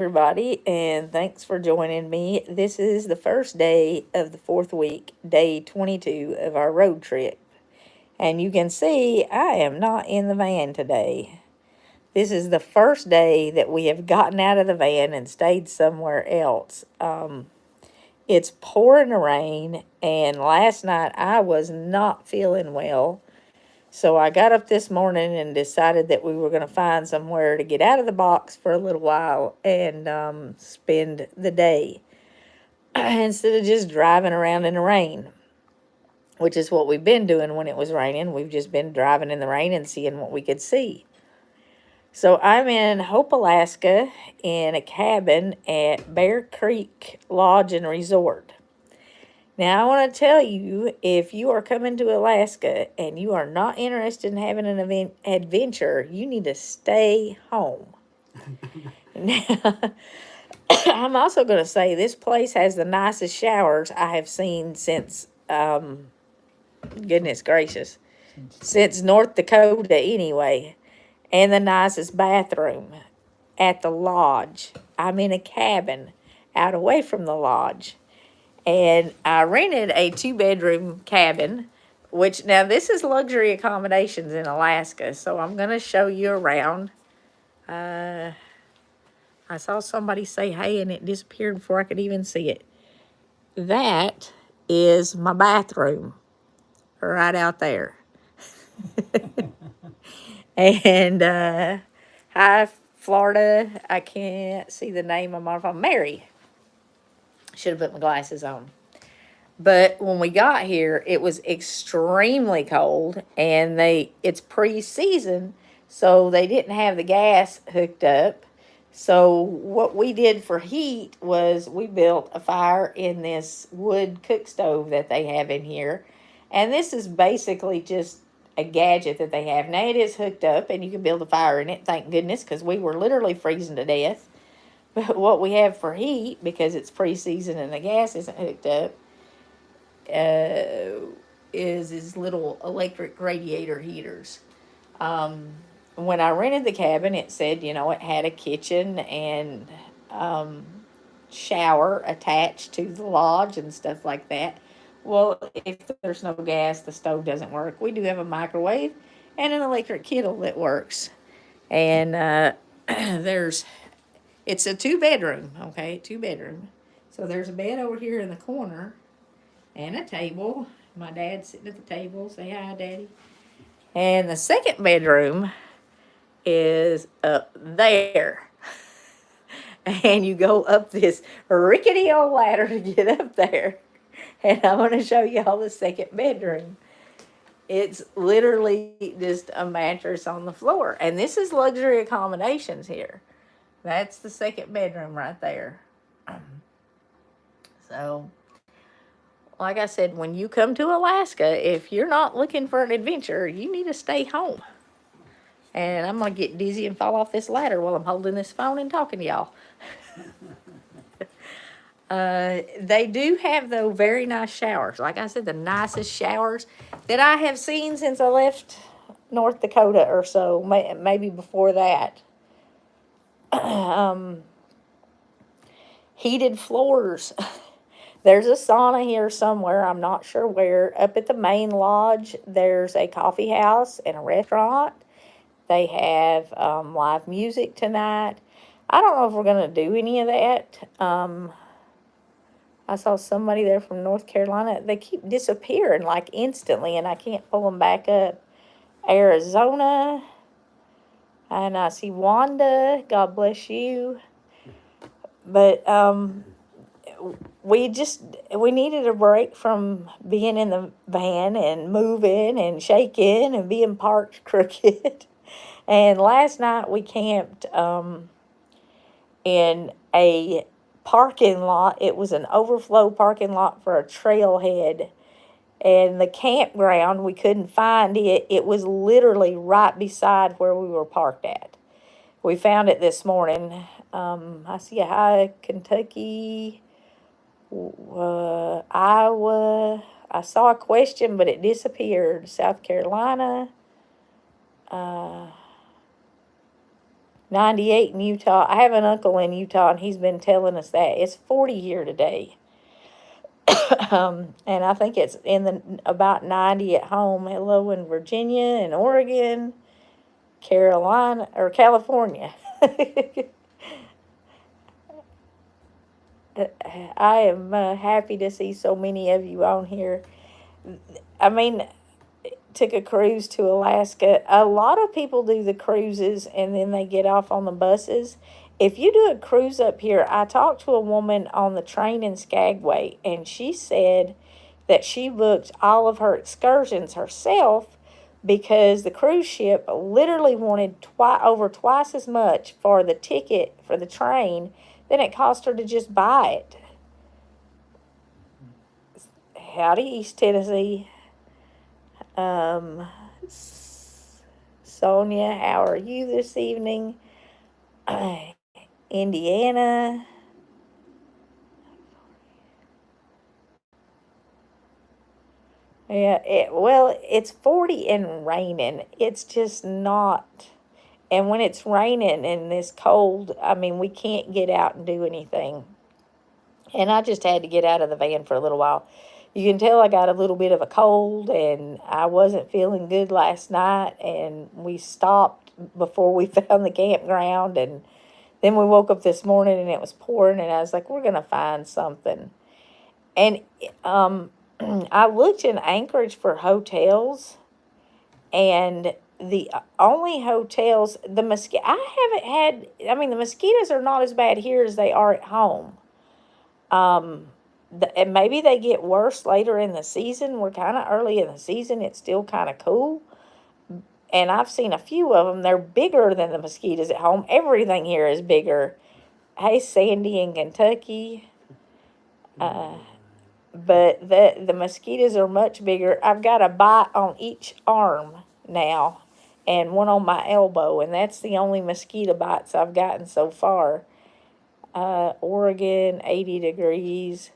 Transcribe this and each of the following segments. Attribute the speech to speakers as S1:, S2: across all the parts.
S1: everybody, and thanks for joining me. This is the first day of the fourth week, day 22 of our road trip. And you can see I am not in the van today. This is the first day that we have gotten out of the van and stayed somewhere else. It's pouring rain, and last night I was not feeling well. So I got up this morning and decided that we were going to find somewhere to get out of the box for a little while and spend the day instead of just driving around in the rain, which is what we've been doing when it was raining. We've just been driving in the rain and seeing what we could see. So I'm in Hope, Alaska, in a cabin at Bear Creek Lodge and Resort. Now, I want to tell you, if you are coming to Alaska and you are not interested in having an adventure, you need to stay home. Now, I'm also going to say this place has the nicest showers I have seen since, goodness gracious, since North Dakota anyway, and the nicest bathroom at the lodge. I'm in a cabin out away from the lodge. And I rented a 2-bedroom cabin, which now this is luxury accommodations in Alaska. So I'm going to show you around. I saw somebody say hey and it disappeared before I could even see it. That is my bathroom right out there. And hi, Florida. I can't see the name of my phone. Mary. Should have put my glasses on. But when we got here, it was extremely cold, and it's pre-season, so they didn't have the gas hooked up. So what we did for heat was we built a fire in this wood cook stove that they have in here. And this is basically just a gadget that they have. Now it is hooked up and you can build a fire in it, thank goodness, because we were literally freezing to death. But what we have for heat, because it's pre-season and the gas isn't hooked up, uh, is little electric radiator heaters. When I rented the cabin, it said, it had a kitchen and shower attached to the lodge and stuff like that. Well, if there's no gas, the stove doesn't work. We do have a microwave and an electric kettle that works. And there's, it's a 2-bedroom, okay, 2-bedroom. So there's a bed over here in the corner and a table. My dad's sitting at the table. Say hi, Daddy. And the second bedroom is up there. And you go up this rickety old ladder to get up there. And I'm going to show y'all the second bedroom. It's literally just a mattress on the floor. And this is luxury accommodations here. That's the second bedroom right there. So, like I said, when you come to Alaska, if you're not looking for an adventure, you need to stay home. And I'm going to get dizzy and fall off this ladder while I'm holding this phone and talking to y'all. They do have, though, very nice showers. Like I said, the nicest showers that I have seen since I left North Dakota or so, maybe before that. Heated floors. There's a sauna here somewhere. I'm not sure where. Up at the main lodge, there's a coffee house and a restaurant. They have live music tonight. I don't know if we're going to do any of that. I saw somebody there from North Carolina. They keep disappearing like instantly, and I can't pull them back up. Arizona. And I see Wanda. God bless you. But we needed a break from being in the van and moving and shaking and being parked crooked. And last night we camped in a parking lot. It was an overflow parking lot for a trailhead. And the campground, we couldn't find it. It was literally right beside where we were parked at. We found it this morning. I see a hi, Kentucky, Iowa. I saw a question, but it disappeared. South Carolina. 98 in Utah. I have an uncle in Utah, and he's been telling us that. It's 40 here today. And I think it's in the about 90 at home. Hello in Virginia and Oregon, Carolina, or California. I am happy to see so many of you on here. I mean, took a cruise to Alaska. A lot of people do the cruises and then they get off on the buses. If you do a cruise up here, I talked to a woman on the train in Skagway, and she said that she booked all of her excursions herself because the cruise ship literally wanted over twice as much for the ticket for the train than it cost her to just buy it. Howdy, East Tennessee. Sonia, how are you this evening? Indiana. Yeah, well, it's 40 and raining. It's just not. And when it's raining and this cold, I mean, we can't get out and do anything. And I just had to get out of the van for a little while. You can tell I got a little bit of a cold, and I wasn't feeling good last night, and we stopped before we found the campground, and then we woke up this morning and it was pouring, and I was like, we're going to find something. And I looked in Anchorage for hotels, and the only hotels, the mosquitoes are not as bad here as they are at home. And maybe they get worse later in the season. We're kind of early in the season. It's still kind of cool. And I've seen a few of them. They're bigger than the mosquitoes at home. Everything here is bigger. Hey, Sandy in Kentucky. But the mosquitoes are much bigger. I've got a bite on each arm now and one on my elbow. And that's the only mosquito bites I've gotten so far. Oregon, 80 degrees.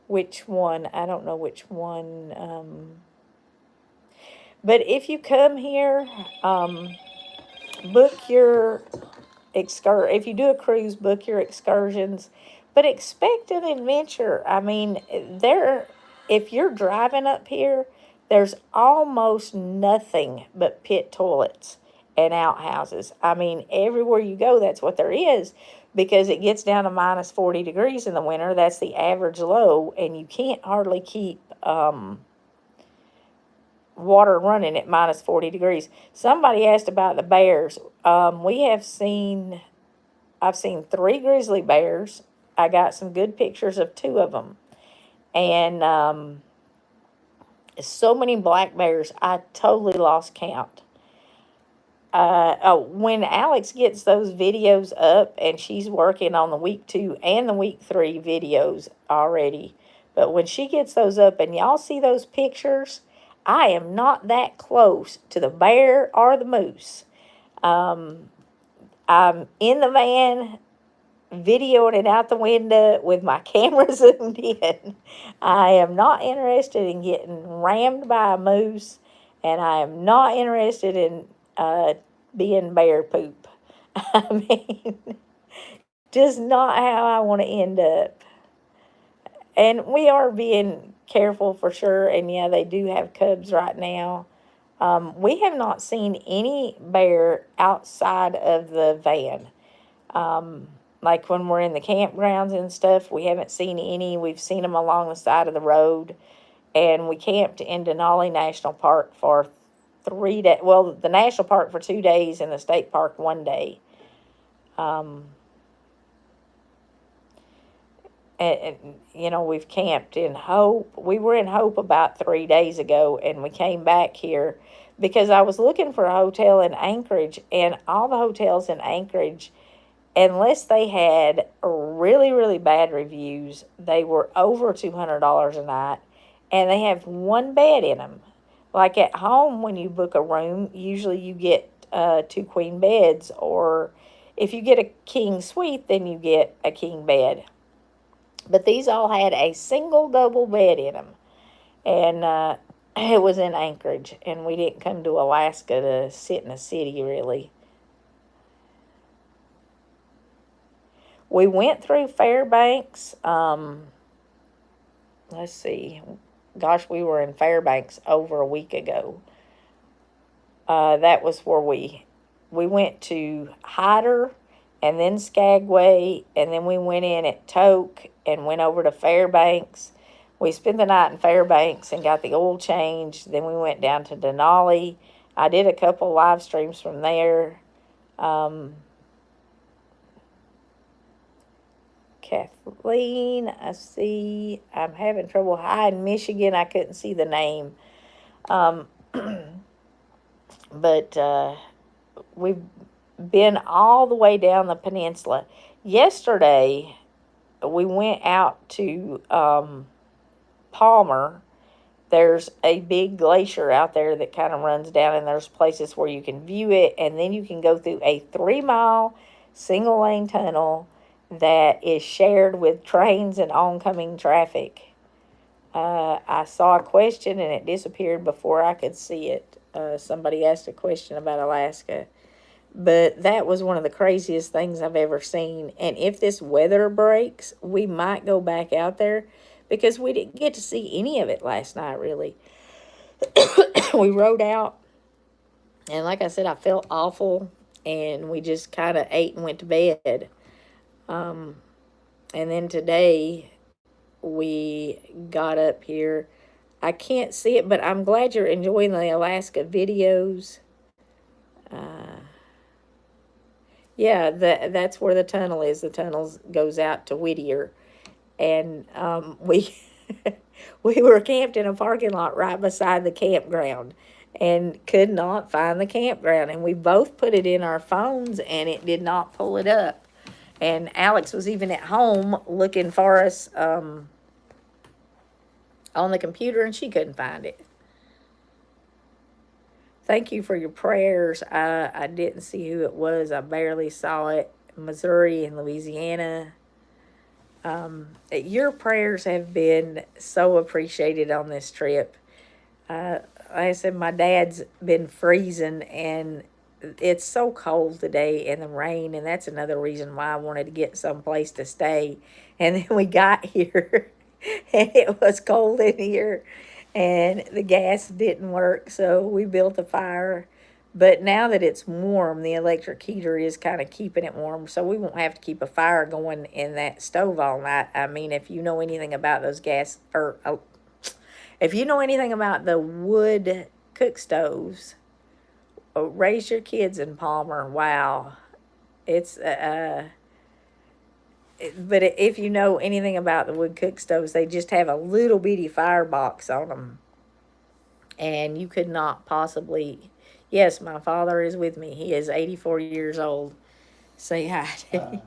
S1: Which one? I don't know which one. But if you come here, book your if you do a cruise, book your excursions, but expect an adventure. I mean, if you're driving up here, there's almost nothing but pit toilets and outhouses. I mean, everywhere you go, that's what there is, because it gets down to minus 40 degrees in the winter. That's the average low, and you can't hardly keep water running at minus 40 degrees. Somebody asked about the bears. I've seen 3 grizzly bears. I got some good pictures of 2 of them. And so many black bears, I totally lost count. When Alex gets those videos up, and she's working on the week 2 and the week 3 videos already, but when she gets those up and y'all see those pictures, I am not that close to the bear or the moose. I'm in the van, videoing it out the window with my camera zoomed in. I am not interested in getting rammed by a moose, and I am not interested in being bear poop. I mean, just not how I want to end up. And we are being careful for sure, and yeah, they do have cubs right now. We have not seen any bear outside of the van. Like when we're in the campgrounds and stuff, we haven't seen any. We've seen them along the side of the road. And we camped in Denali National Park for 3 days. Well, the national park for 2 days and the state park 1 day. And we've camped in Hope. We were in Hope about 3 days ago, and we came back here because I was looking for a hotel in Anchorage, and all the hotels in Anchorage, unless they had really, really bad reviews, they were over $200 a night, and they have 1 bed in them. Like at home, when you book a room, usually you get 2 queen beds, or if you get a king suite, then you get a king bed. But these all had a single double bed in them. And It was in Anchorage, and we didn't come to Alaska to sit in a city, really. We went through Fairbanks. Let's see. Gosh, we were in Fairbanks over a week ago. That was where we went to Hyder and then Skagway, and then we went in at Toke and went over to Fairbanks. We spent the night in Fairbanks and got the oil change. Then we went down to Denali. I did a couple live streams from there. Kathleen, I see. I'm having trouble. Hi, in Michigan. I couldn't see the name. But we've been all the way down the peninsula. Yesterday, we went out to Palmer. There's a big glacier out there that kind of runs down, and there's places where you can view it, and then you can go through a 3-mile single-lane tunnel that is shared with trains and oncoming traffic. I saw a question, and it disappeared before I could see it. Somebody asked a question about Alaska. But that was one of the craziest things I've ever seen. And if this weather breaks, we might go back out there, because we didn't get to see any of it last night, really. We rode out, and like I said, I felt awful, and we just kind of ate and went to bed. And then today we got up here. I can't see it, but I'm glad you're enjoying the Alaska videos. Yeah, that's where the tunnel is. The tunnel goes out to Whittier. And we we were camped in a parking lot right beside the campground and could not find the campground. And we both put it in our phones, and it did not pull it up. And Alex was even at home looking for us on the computer, and she couldn't find it. Thank you for your prayers. I didn't see who it was. I barely saw it. Missouri and Louisiana. Your prayers have been so appreciated on this trip. Like I said, my dad's been freezing, and it's so cold today in the rain, and that's another reason why I wanted to get someplace to stay. And then we got here, and it was cold in here, and the gas didn't work, so we built a fire. But now that it's warm, the electric heater is kind of keeping it warm, so we won't have to keep a fire going in that stove all night. I mean, if you know anything about those if you know anything about the wood cook stoves, raise your kids in Palmer. Wow. It's, but if you know anything about the wood cook stoves, they just have a little bitty firebox on them. And you could not possibly, yes, my father is with me. He is 84 years old. Say hi to him.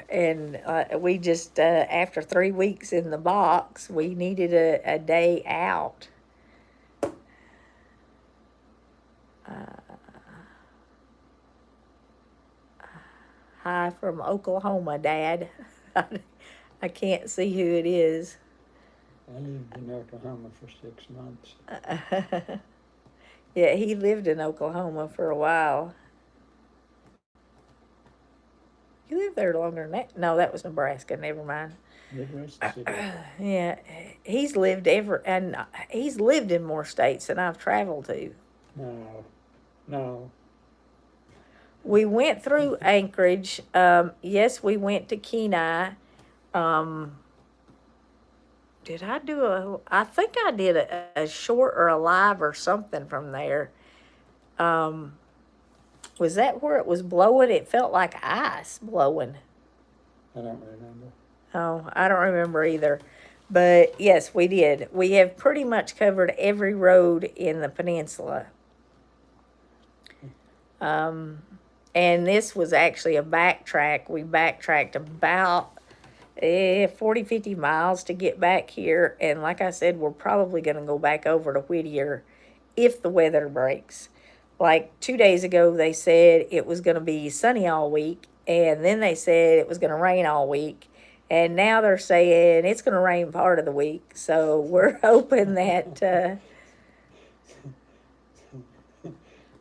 S1: And we just, after 3 weeks in the box, we needed a day out. Hi from Oklahoma, Dad. I can't see who it is.
S2: I lived in Oklahoma for 6 months.
S1: Yeah, he lived in Oklahoma for a while. You lived there longer than that? No, that was Nebraska. Never mind. Yeah, he's lived in more states than I've traveled to.
S2: No.
S1: We went through Anchorage. Yes, we went to Kenai. Did I do I think I did a short or a live or something from there. Was that where it was blowing? It felt like ice blowing.
S2: I don't remember.
S1: Oh, I don't remember either. But yes, we did. We have pretty much covered every road in the peninsula. And this was actually a backtrack. We backtracked about 40, 50 miles to get back here. And like I said, we're probably going to go back over to Whittier if the weather breaks. Like 2 days ago, they said it was going to be sunny all week. And then they said it was going to rain all week. And now they're saying it's going to rain part of the week. So we're hoping that,
S2: The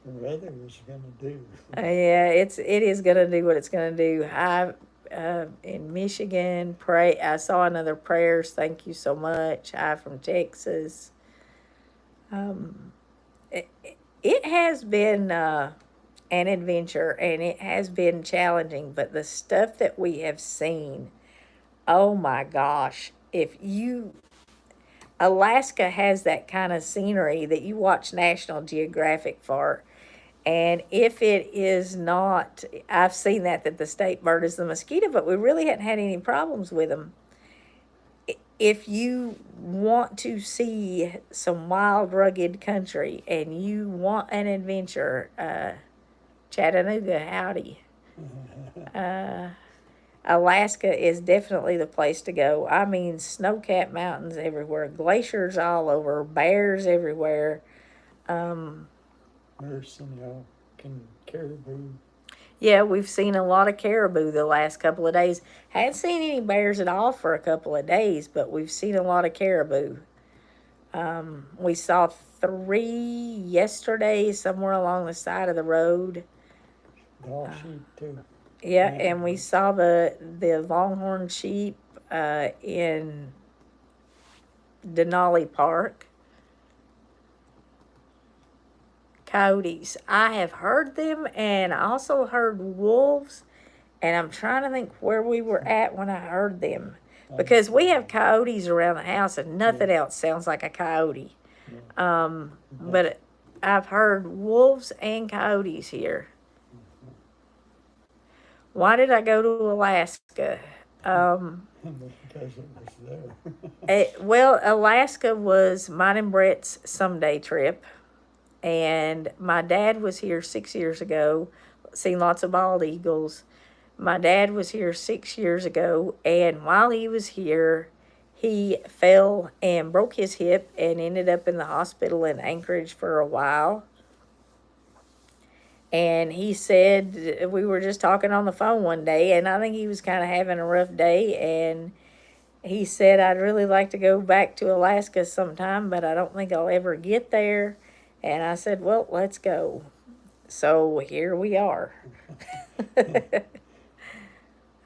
S2: weather is gonna do.
S1: yeah, it is going to do what it's going to do. In Michigan, pray. I saw another prayers. Thank you so much. Hi from Texas. Um, it, it has been an adventure and it has been challenging, but the stuff that we have seen, oh my gosh. Alaska has that kind of scenery that you watch National Geographic for. And if it is not, I've seen that the state bird is the mosquito, but we really hadn't had any problems with them. If you want to see some wild, rugged country and you want an adventure, Chattanooga, howdy. Alaska is definitely the place to go. I mean, snow-capped mountains everywhere, glaciers all over, bears everywhere.
S2: There's some caribou.
S1: Yeah, we've seen a lot of caribou the last couple of days. Hadn't seen any bears at all for a couple of days, but we've seen a lot of caribou. We saw 3 yesterday somewhere along the side of the road.
S2: Dog sheep too.
S1: Yeah, and we saw the longhorn sheep in Denali Park. Coyotes. I have heard them, and I also heard wolves, and I'm trying to think where we were at when I heard them. Because we have coyotes around the house, and nothing else sounds like a coyote. But I've heard wolves and coyotes here. Why did I go to Alaska?
S2: Because it was there.
S1: Well, Alaska was mine and Brett's someday trip. And my dad was here 6 years ago, seen lots of bald eagles. My dad was here 6 years ago, and while he was here, he fell and broke his hip and ended up in the hospital in Anchorage for a while. And he said, we were just talking on the phone one day, and I think he was kind of having a rough day, and he said, I'd really like to go back to Alaska sometime, but I don't think I'll ever get there. And I said, well, let's go. So here we are.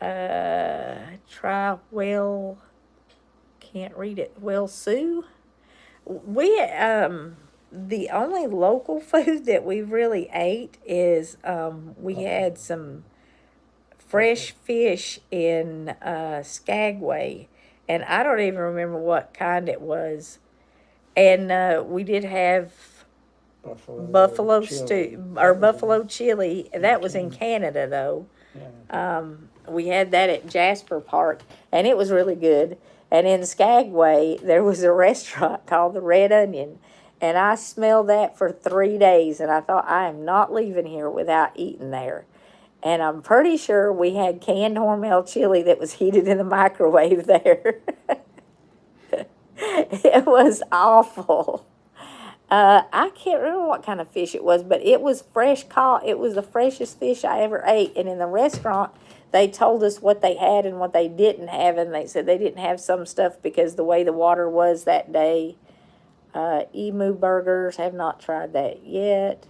S1: Tazewell, can't read it. Well, Sue, the only local food that we really ate is we had some fresh fish in Skagway, and I don't even remember what kind it was. And we did have buffalo stew or buffalo chili. That was in Canada, though.
S2: Yeah.
S1: We had that at Jasper Park, and it was really good. And in Skagway, there was a restaurant called the Red Onion, and I smelled that for 3 days, and I thought, I am not leaving here without eating there. And I'm pretty sure we had canned Hormel chili that was heated in the microwave there. It was awful. I can't remember what kind of fish it was, but it was fresh caught. It was the freshest fish I ever ate. And in the restaurant, they told us what they had and what they didn't have. And they said they didn't have some stuff because the way the water was that day. Emu burgers, have not tried that yet.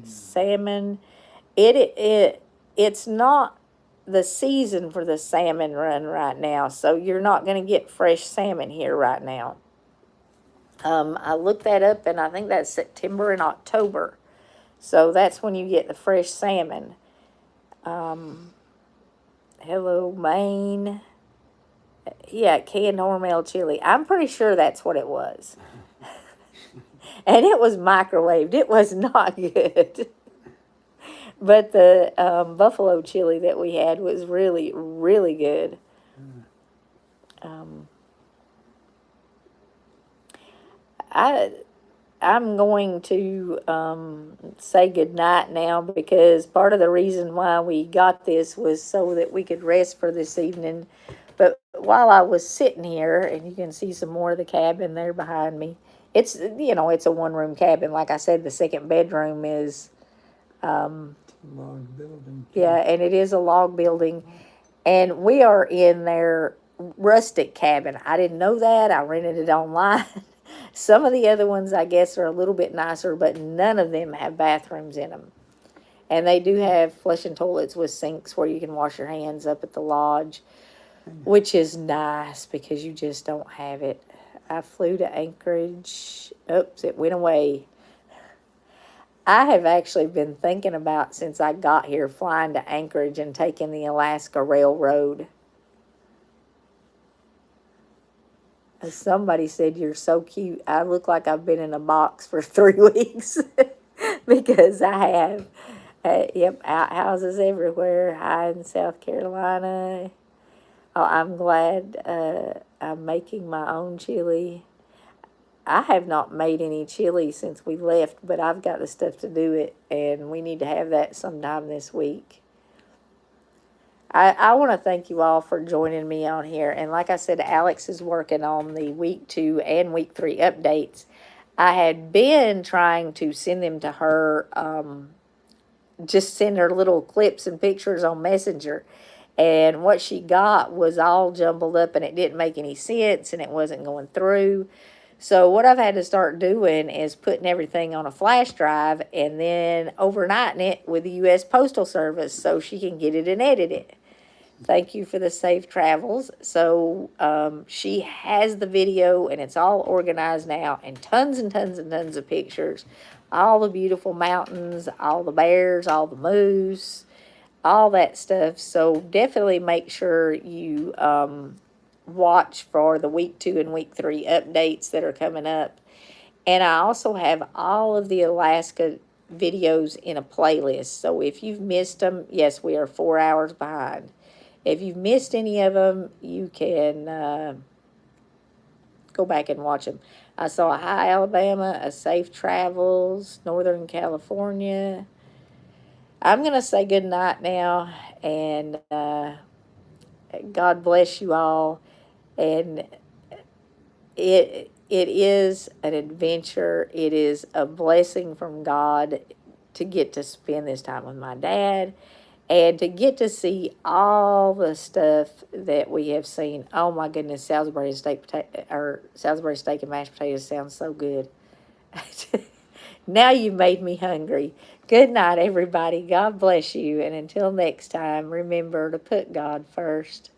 S1: Salmon. It's not the season for the salmon run right now. So you're not going to get fresh salmon here right now. I looked that up, and I think that's September and October. So that's when you get the fresh salmon. Hello, Maine. Yeah, canned Hormel chili. I'm pretty sure that's what it was. And it was microwaved. It was not good. But the buffalo chili that we had was really, really good. I'm going to say goodnight now, because part of the reason why we got this was so that we could rest for this evening. But while I was sitting here, and you can see some more of the cabin there behind me, it's a one-room cabin. Like I said, the second bedroom is
S2: log building.
S1: yeah, and it is a log building. And we are in their rustic cabin. I didn't know that. I rented it online. Some of the other ones, I guess, are a little bit nicer, but none of them have bathrooms in them. And they do have flushing toilets with sinks where you can wash your hands up at the lodge, which is nice because you just don't have it. I flew to Anchorage. Oops, it went away. I have actually been thinking about, since I got here, flying to Anchorage and taking the Alaska Railroad. Somebody said, "You're so cute. I look like I've been in a box for 3 weeks." Because I have. Yep, outhouses everywhere. Hi in South Carolina. Oh, I'm glad I'm making my own chili. I have not made any chili since we left, but I've got the stuff to do it, and we need to have that sometime this week. I want to thank you all for joining me on here. And like I said, Alex is working on the week 2 and week 3 updates. I had been trying to send them to her, just send her little clips and pictures on Messenger. And what she got was all jumbled up and it didn't make any sense and it wasn't going through. So what I've had to start doing is putting everything on a flash drive and then overnighting it with the U.S. Postal Service so she can get it and edit it. Thank you for the safe travels. So she has the video and it's all organized now and tons and tons and tons of pictures. All the beautiful mountains, all the bears, all the moose, all that stuff. So definitely make sure you watch for the week 2 and week 3 updates that are coming up. And I also have all of the Alaska videos in a playlist. So if you've missed them, yes, we are 4 hours behind. If you've missed any of them, you can go back and watch them. I saw a Hi Alabama, a Safe Travels, Northern California. I'm going to say good night now, and God bless you all. And it is an adventure. It is a blessing from God to get to spend this time with my dad and to get to see all the stuff that we have seen. Oh my goodness, Salisbury steak and mashed potatoes sounds so good. Now you've made me hungry. Good night, everybody. God bless you. And until next time, remember to put God first.